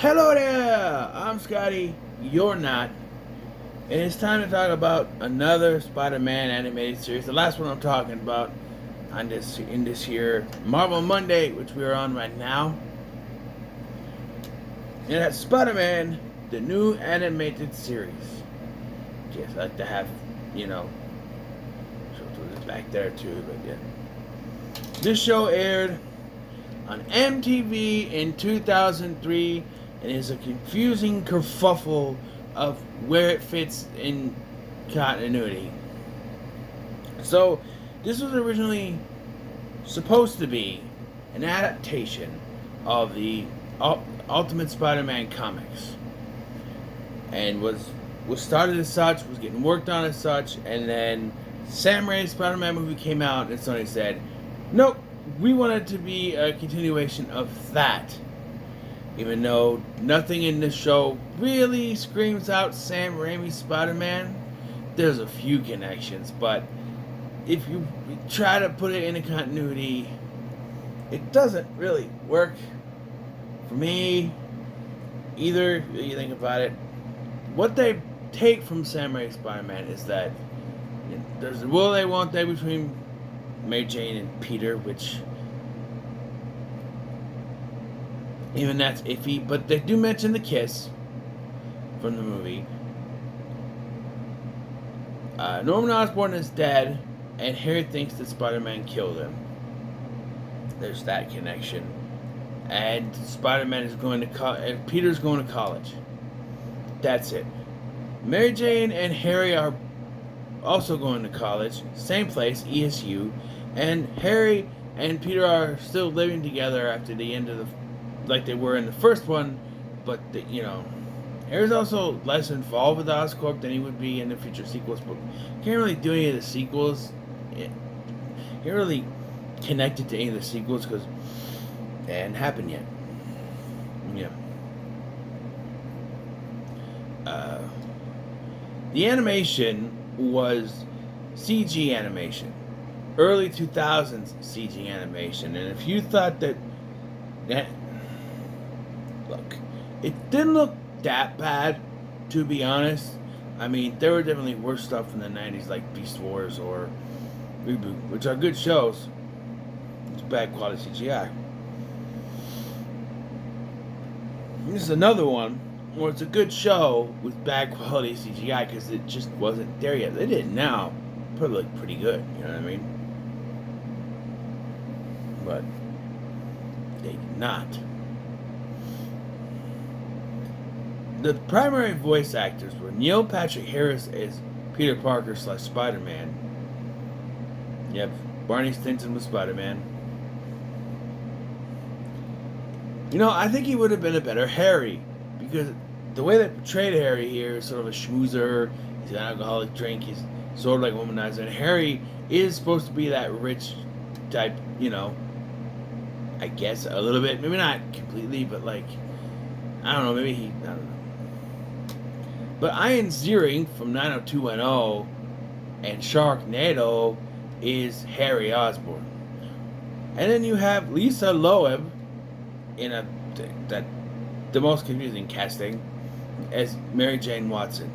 Hello there! I'm Scotty. You're not. And it's time to talk about another Spider-Man animated series. The last one I'm talking about in this here Marvel Monday, which we are on right now. And that's Spider-Man, the new animated series. Yes, I like to have, show this back there too, but yeah. This show aired on MTV in 2003 and is a confusing kerfuffle of where it fits in continuity. So, this was originally supposed to be an adaptation of the Ultimate Spider-Man comics, and was started as such, was getting worked on as such, and then Sam Raimi's Spider-Man movie came out, and Sony said, "Nope, we want it to be a continuation of that." Even though nothing in the show really screams out Sam Raimi's Spider-Man, there's a few connections, but if you try to put it in a continuity, it doesn't really work for me either. You think about it, what they take from Sam Raimi's Spider-Man is that there's a will they won't they between Mary Jane and Peter, which even that's iffy, but they do mention the kiss from the movie. Norman Osborn is dead, and Harry thinks that Spider-Man killed him. There's that connection. And Spider-Man is going to and Peter's going to college. That's it. Mary Jane and Harry are also going to college, same place, ESU, and Harry and Peter are still living together after the end of the, like they were in the first one, but Harry's also less involved with Oscorp than he would be in the future sequels, but can't really do any of the sequels. Can't really connect it to any of the sequels because it hadn't happened yet. Yeah. The animation was CG animation, early 2000s CG animation, and if you thought that look, it didn't look that bad, to be honest. I mean, there were definitely worse stuff in the 90s like Beast Wars or Reboot, which are good shows. It's bad quality CGI. This is another one where it's a good show with bad quality CGI because it just wasn't there yet. They did it now. Probably look pretty good, you know what I mean? But they did not. The primary voice actors were Neil Patrick Harris as Peter Parker / Spider-Man. Yep, Barney Stinson was Spider-Man. I think he would have been a better Harry, because the way they portrayed Harry here is sort of a schmoozer. He's an alcoholic drink. He's sort of like a womanizer. And Harry is supposed to be that rich type, I guess a little bit. Maybe not completely, but like, I don't know. Maybe I don't know. But Ian Ziering from 90210 and Sharknado is Harry Osborn. And then you have Lisa Loeb in the most confusing casting as Mary Jane Watson.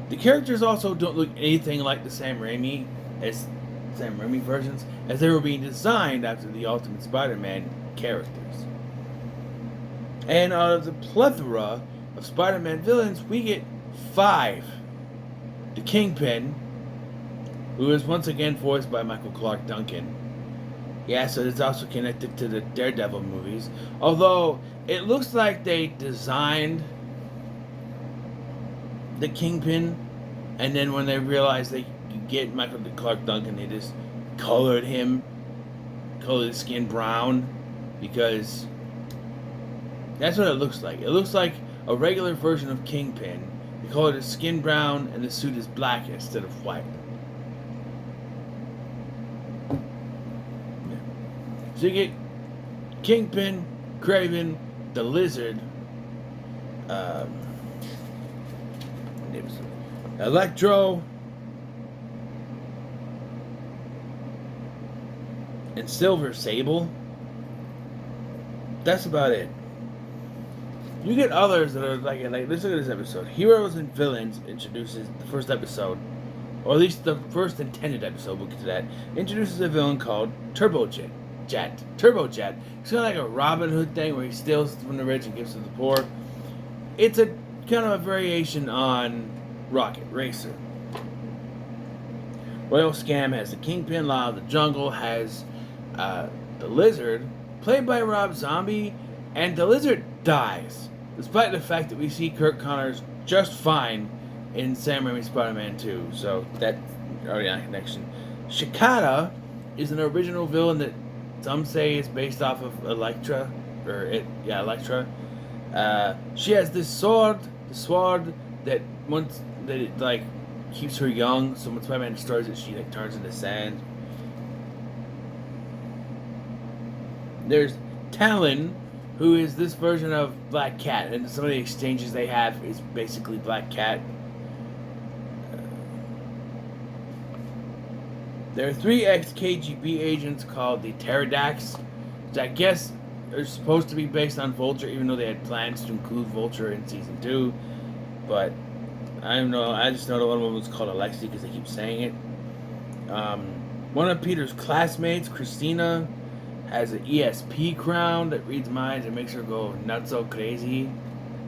The characters also don't look anything like the Sam Raimi versions, as they were being designed after the Ultimate Spider-Man characters. And out of the plethora of Spider-Man villains, we get 5. The Kingpin, who is once again voiced by Michael Clark Duncan. Yeah, so it's also connected to the Daredevil movies. Although, it looks like they designed the Kingpin, and then when they realized they could get Michael Clark Duncan, they just colored his skin brown, because that's what it looks like. It looks like a regular version of Kingpin. They colored his skin brown, and the suit is black instead of white. So you get Kingpin, Kraven, the Lizard, Electro, and Silver Sable. That's about it. You get others that are like let's look at this episode. Heroes and Villains introduces the first episode, or at least the first intended episode. We'll get to that. Introduces a villain called Turbojet. Turbojet. It's kind of like a Robin Hood thing where he steals from the rich and gives to the poor. It's a kind of a variation on Rocket Racer. Royal Scam has the Kingpin. Law of the Jungle has the Lizard, played by Rob Zombie, and the Lizard dies, despite the fact that we see Kirk Connors just fine in Sam Raimi's Spider-Man 2. So that's already on connection. Shikata is an original villain that some say is based off of Elektra, Elektra. She has this sword, that once that it like keeps her young. So when Spider-Man destroys it, she like turns into sand. There's Talon, who is this version of Black Cat, and some of the exchanges they have is basically Black Cat. There are 3 ex-KGB agents called the Pterodax, which I guess are supposed to be based on Vulture, even though they had plans to include Vulture in Season 2. But, I don't know, I just know that one of them was called Alexi because they keep saying it. One of Peter's classmates, Christina, has an ESP crown that reads minds and makes her go nuts so crazy,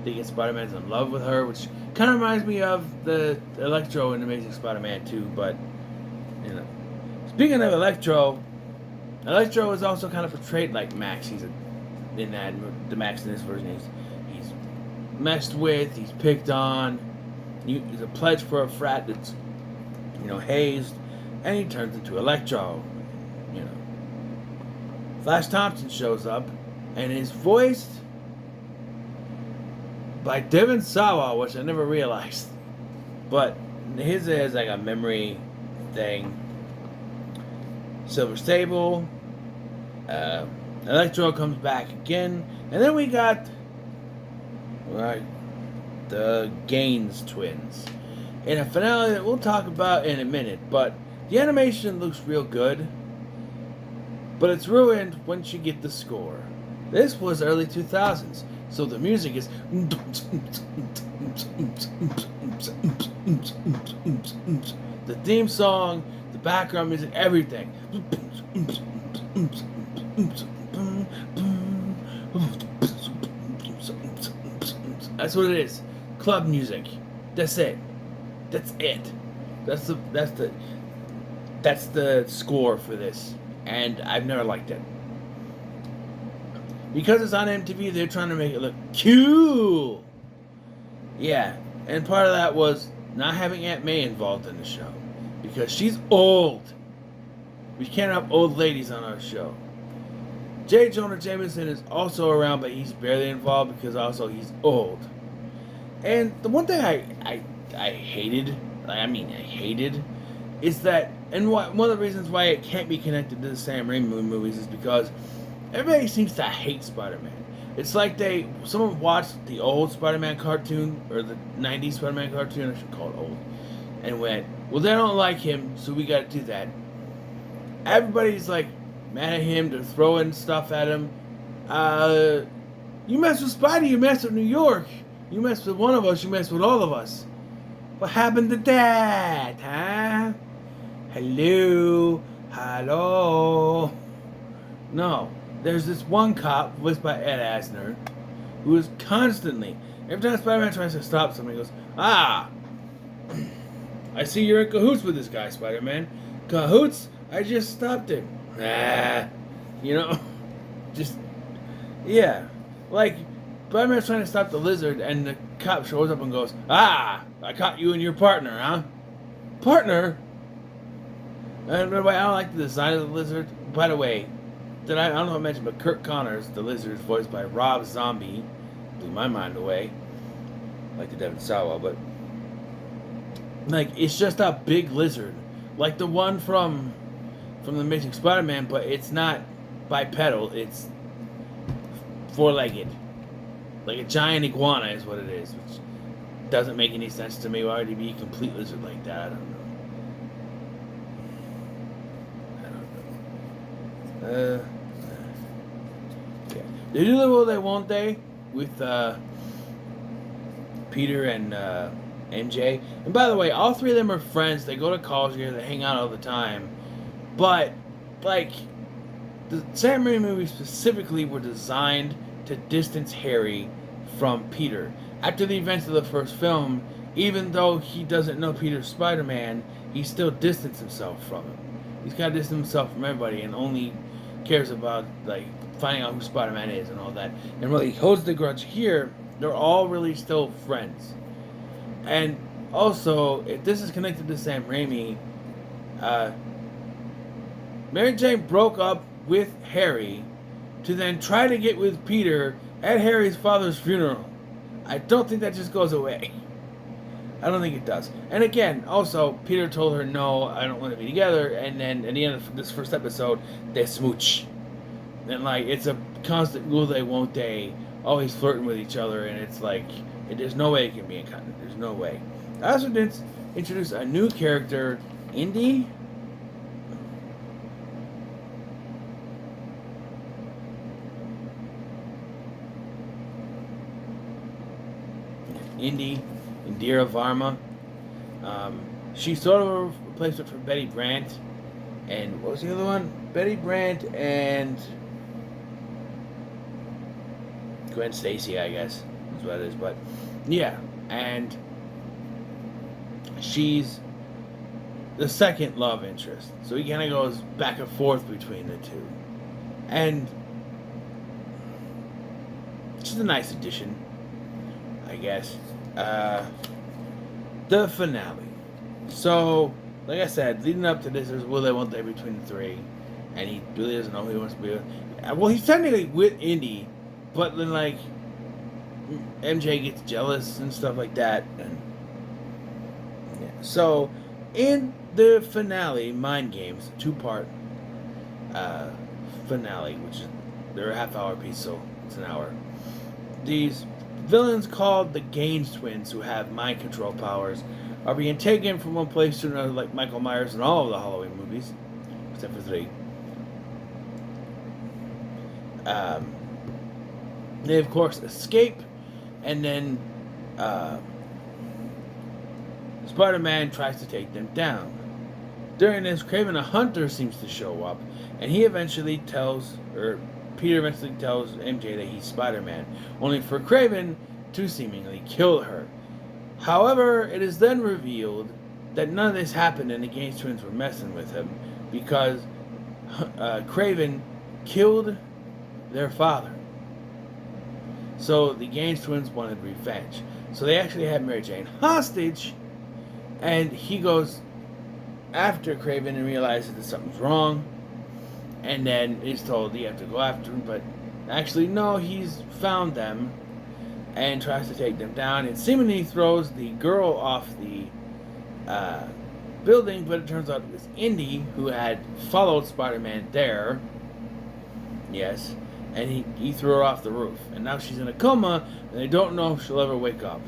thinking Spider-Man's in love with her, which kind of reminds me of the Electro in Amazing Spider-Man 2, but, you know. Speaking of Electro is also kind of portrayed like Max. The Max in this version. He's messed with, he's picked on, he's a pledge for a frat that's, hazed, and he turns into Electro, Flash Thompson shows up and is voiced by Devon Sawa, which I never realized. But his is like a memory thing. Silver Sable, Electro comes back again, and then we got the Gaines twins in a finale that we'll talk about in a minute. But the animation looks real good, but it's ruined once you get the score. This was early 2000s, so the music is the theme song, the background music, everything. That's what it is. Club music. That's it. That's it. That's the score for this. And I've never liked it. Because it's on MTV, they're trying to make it look cool. Yeah. And part of that was not having Aunt May involved in the show. Because she's old. We can't have old ladies on our show. J. Jonah Jameson is also around, but he's barely involved because also he's old. And the one thing I hated, is that, and one of the reasons why it can't be connected to the Sam Raimi movies is because everybody seems to hate Spider-Man. It's like someone watched the old Spider-Man cartoon, or the 90s Spider-Man cartoon, I should call it old, and went, well, they don't like him, so we gotta do that. Everybody's like mad at him, they're throwing stuff at him. You mess with Spidey, you mess with New York. You mess with one of us, you mess with all of us. What happened to that, huh? Hello? No. There's this one cop, voiced by Ed Asner, who is constantly, every time Spider-Man tries to stop somebody, he goes, I see you're in cahoots with this guy, Spider-Man. Cahoots? I just stopped him. Yeah. Like, Spider-Man's trying to stop the Lizard, and the cop shows up and goes, I caught you and your partner, huh? Partner? And by the way, I don't like the design of the Lizard. By the way, I don't know if I mentioned, but Kirk Connors, the Lizard, is voiced by Rob Zombie. Blew my mind away. Like the Devon Sawa, but like, it's just a big lizard. Like the one from the Amazing Spider-Man, but it's not bipedal, it's four-legged. Like a giant iguana is what it is, which doesn't make any sense to me. Why would he be a complete lizard like that? I don't know. Yeah. They do the will they, won't they? with Peter and MJ. And by the way, all three of them are friends. They go to college together. They hang out all the time. But like the Sam Raimi movies specifically were designed to distance Harry from Peter. After the events of the first film, even though he doesn't know Peter's Spider-Man, he still distanced himself from him. He's got to distance himself from everybody and only cares about like finding out who Spider-Man is and all that. And really holds the grudge here. They're all really still friends. And also, if this is connected to Sam Raimi, Mary Jane broke up with Harry to then try to get with Peter at Harry's father's funeral. I don't think that just goes away. I don't think it does. And again, also, Peter told her, no, I don't want to be together. And then at the end of this first episode, they smooch. And like, it's a constant will they, won't they, always flirting with each other. And it's like, there's no way it can be in content. There's no way. I also did introduce a new character, Indy. Indira Varma. She's sort of a replacement for Betty Brant. And what was the other one? Betty Brant and Gwen Stacy, I guess, is what it is. But yeah, and she's the second love interest. So he kind of goes back and forth between the two. And she's a nice addition, I guess. The finale. So, like I said, leading up to this, there's will they, won't they between the three, and he really doesn't know who he wants to be with. Well, he's technically with Indy, but then like MJ gets jealous and stuff like that, and yeah. So, in the finale, Mind Games, 2-part finale, which is they're a half-hour piece, so it's an hour. These villains called the Gaines twins, who have mind control powers, are being taken from one place to another like Michael Myers in all of the Halloween movies, except for 3. They, of course, escape, and then Spider-Man tries to take them down. During this, Kraven the Hunter seems to show up, and Peter eventually tells MJ that he's Spider-Man, only for Kraven to seemingly kill her. However, it is then revealed that none of this happened and the Gaines twins were messing with him because Kraven killed their father. So the Gaines twins wanted revenge. So they actually had Mary Jane hostage, and he goes after Kraven and realizes that something's wrong. And then is told you have to go after him, but actually no, he's found them and tries to take them down and seemingly throws the girl off the building, but it turns out it was Indy who had followed Spider-Man there. Yes, and he threw her off the roof, and now she's in a coma, and they don't know if she'll ever wake up.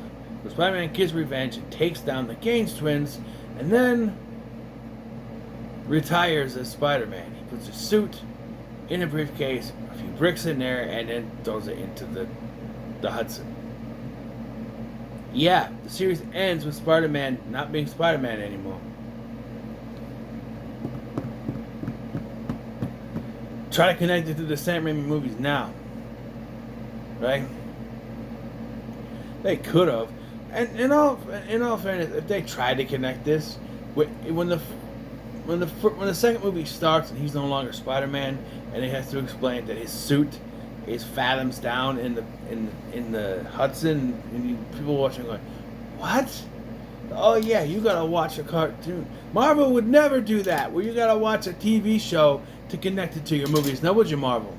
So Spider-Man gets revenge and takes down the Gaines twins, and then retires as Spider-Man. He puts a suit in a briefcase, a few bricks in there, and then throws it into the Hudson. Yeah, the series ends with Spider-Man not being Spider-Man anymore. Try to connect it to the Sam Raimi movies now. Right? They could have. And in all fairness, if they tried to connect this, when the second movie starts and he's no longer Spider-Man, and he has to explain that his suit is fathoms down in the Hudson, and people watching going, what? Oh yeah, you gotta watch a cartoon. Marvel would never do that, where you gotta watch a TV show to connect it to your movies. Now would you, Marvel?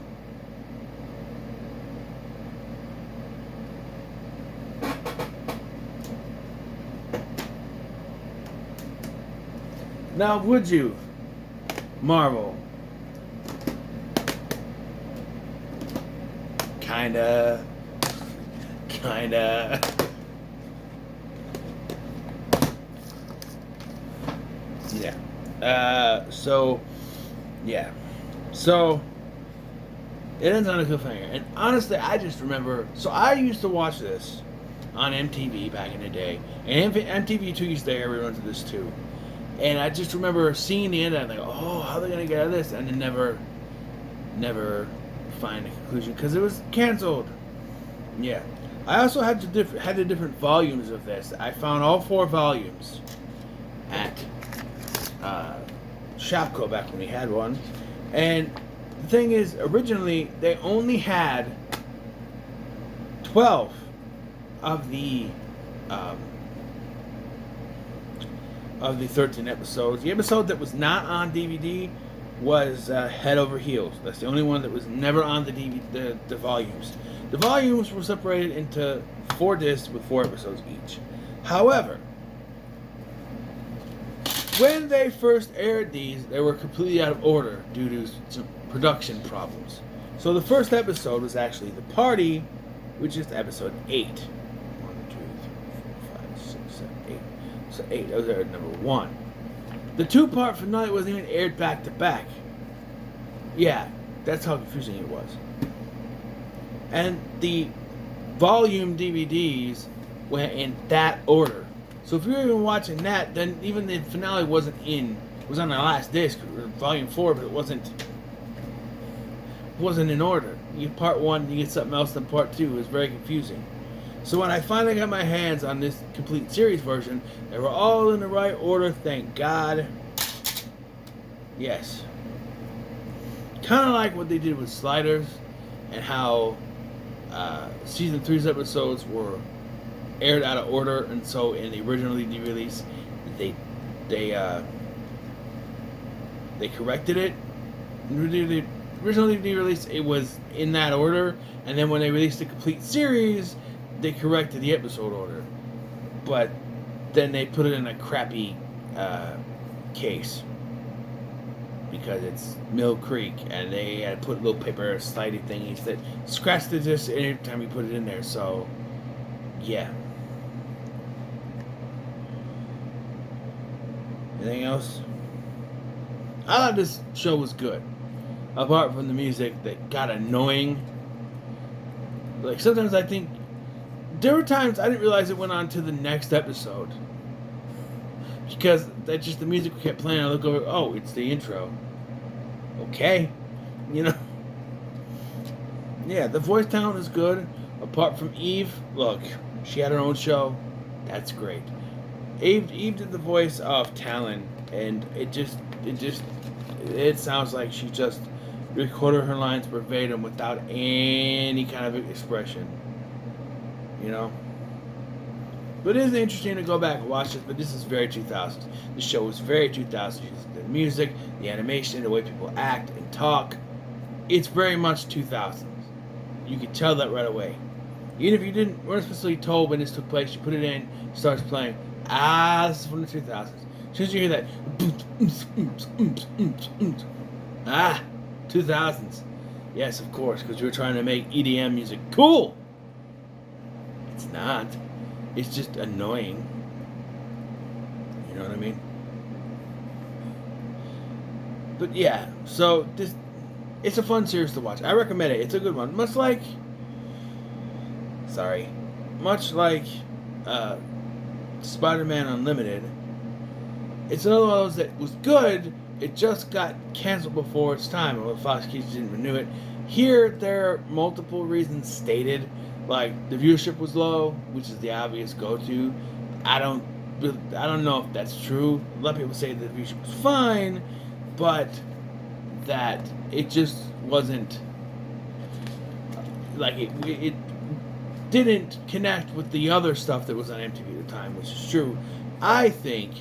Now would you, Marvel? Kinda. Yeah. So It ends on a cliffhanger. And honestly, I just remember. So I used to watch this on MTV back in the day, and MTV2 used to air reruns of this too. And I just remember seeing the end, and I'm like, oh, how are they gonna get out of this? And then never find a conclusion because it was canceled. Yeah. I also had the different volumes of this. I found all 4 volumes at Shopko back when we had one. And the thing is, originally they only had 12 of the 13 episodes. The episode that was not on DVD was Head Over Heels. That's the only one that was never on the DVD, the volumes. The volumes were separated into 4 discs with 4 episodes each. However, when they first aired these, they were completely out of order due to some production problems. So the first episode was actually The Party, which is episode 8. 1, 2, 3, 4, 5, 6, 7, 8. So 8, that was aired number 1. The 2-part finale wasn't even aired back to back. Yeah, that's how confusing it was. And the volume DVDs went in that order. So if you were even watching that, then even the finale was on the last disc, volume 4, but it wasn't in order. You get part 1, you get something else in part 2. It was very confusing. So when I finally got my hands on this complete series version, they were all in the right order, thank God. Yes. Kind of like what they did with Sliders, and how season 3's episodes were aired out of order, and so in the original DVD release, they corrected it. In the original DVD release, it was in that order, and then when they released the complete series, they corrected the episode order. But then they put it in a crappy case because it's Mill Creek, and they had put little paper slidey thingies that scratched the disc every time you put it in there. So, yeah. Anything else? I thought this show was good. Apart from the music that got annoying. Like, sometimes I think... There were times I didn't realize it went on to the next episode. Because that's just the music kept playing. I look over, oh, it's the intro. Okay. You know? Yeah, the voice talent is good. Apart from Eve, look, she had her own show. That's great. Eve did the voice of Talon, and it sounds like she just recorded her lines verbatim without any kind of expression. You know? But it is interesting to go back and watch this, but this is very 2000s. The show is very 2000s. The music, the animation, the way people act and talk. It's very much 2000s. You can tell that right away. Even if you weren't specifically told when this took place, you put it in, it starts playing. This is from the 2000s. As soon as you hear that, 2000s. Yes, of course, because you were trying to make EDM music cool. It's not. It's just annoying. You know what I mean? But yeah, so it's a fun series to watch. I recommend it. It's a good one. Much like Spider-Man Unlimited. It's another one of those that was good. It just got canceled before its time, and Fox Kids didn't renew it. Here, there are multiple reasons stated. Like, the viewership was low, which is the obvious go-to. I don't know if that's true. A lot of people say that the viewership was fine, but that it just wasn't, like, it didn't connect with the other stuff that was on MTV at the time, which is true. I think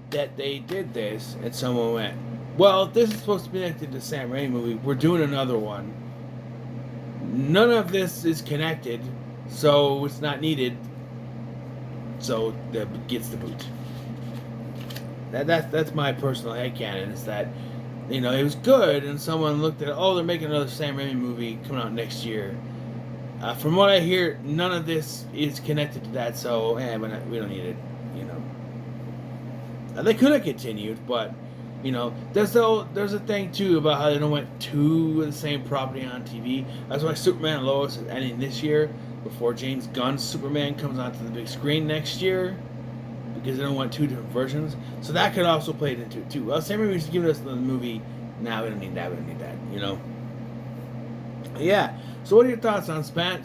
that they did this, and someone went, well, if this is supposed to be connected to the Sam Raimi movie, we're doing another one. None of this is connected, so it's not needed. So that gets the boot. That's my personal headcanon, is that, you know, it was good, and someone looked at, oh, they're making another Sam Raimi movie coming out next year. From what I hear, none of this is connected to that, so we don't need it. You know, they could have continued, but There's a thing too about how they don't want two of the same property on TV. That's why Superman and Lois is ending this year before James Gunn's Superman comes onto the big screen next year, because they don't want two different versions. So that could also play into it too. Well, Sam Raimi's giving us the movie. Now we don't need that. We don't need that. Yeah. So what are your thoughts on Spider-Man?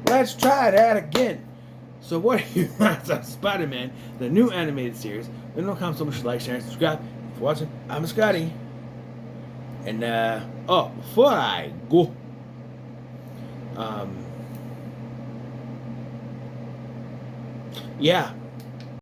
Let's try that again. So what are your thoughts on Spider-Man, the new animated series? Let me know how so much like, share, and subscribe. If you're watching, I'm Scotty. And before I go, yeah.